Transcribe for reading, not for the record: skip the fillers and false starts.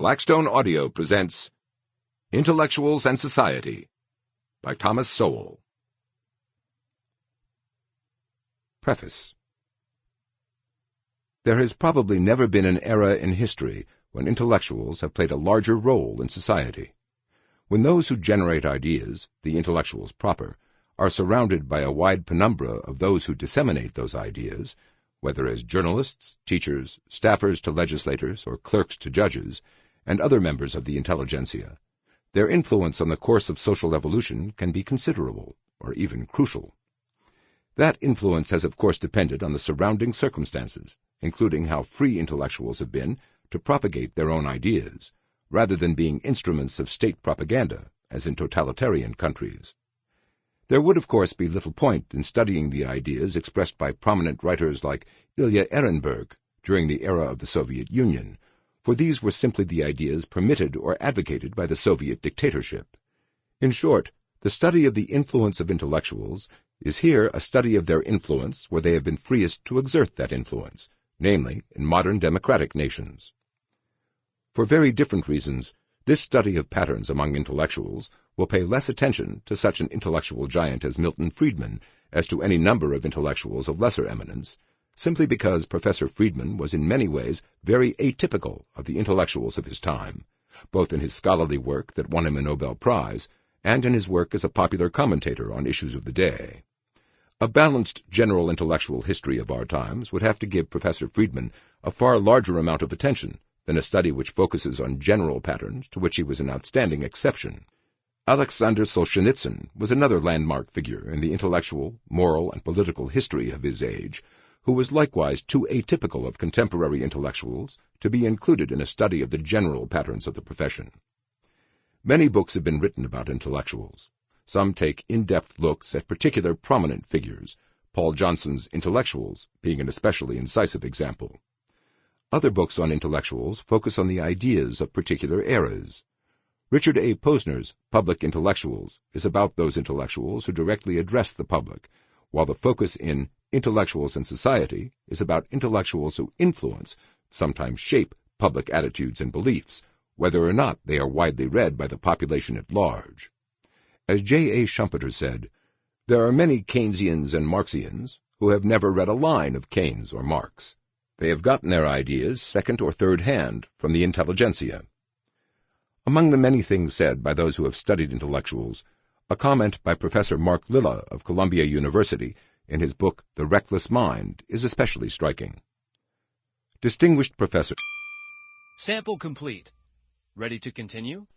Blackstone Audio presents Intellectuals and Society by Thomas Sowell. Preface. There has probably never been an era in history when intellectuals have played a larger role in society. When those who generate ideas, the intellectuals proper, are surrounded by a wide penumbra of those who disseminate those ideas, whether as journalists, teachers, staffers to legislators, or clerks to judges, and other members of the intelligentsia, their influence on the course of social evolution can be considerable, or even crucial. That influence has of course depended on the surrounding circumstances, including how free intellectuals have been to propagate their own ideas, rather than being instruments of state propaganda, as in totalitarian countries. There would of course be little point in studying the ideas expressed by prominent writers like Ilya Ehrenberg during the era of the Soviet Union, for these were simply the ideas permitted or advocated by the Soviet dictatorship. In short, the study of the influence of intellectuals is here a study of their influence where they have been freest to exert that influence, namely in modern democratic nations. For very different reasons, this study of patterns among intellectuals will pay less attention to such an intellectual giant as Milton Friedman as to any number of intellectuals of lesser eminence, simply because Professor Friedman was in many ways very atypical of the intellectuals of his time, both in his scholarly work that won him a Nobel Prize and in his work as a popular commentator on issues of the day. A balanced general intellectual history of our times would have to give Professor Friedman a far larger amount of attention than a study which focuses on general patterns to which he was an outstanding exception. Alexander Solzhenitsyn was another landmark figure in the intellectual, moral, and political history of his age, who was likewise too atypical of contemporary intellectuals to be included in a study of the general patterns of the profession. Many books have been written about intellectuals. Some take in-depth looks at particular prominent figures, Paul Johnson's Intellectuals being an especially incisive example. Other books on intellectuals focus on the ideas of particular eras. Richard A. Posner's Public Intellectuals is about those intellectuals who directly address the public, while the focus in Intellectuals and Society is about intellectuals who influence, sometimes shape, public attitudes and beliefs, whether or not they are widely read by the population at large. As J. A. Schumpeter said, "There are many Keynesians and Marxians who have never read a line of Keynes or Marx. They have gotten their ideas second or third hand from the intelligentsia." Among the many things said by those who have studied intellectuals, a comment by Professor Mark Lilla of Columbia University in his book The Reckless Mind is especially striking. Distinguished Professor. Sample complete. Ready to continue?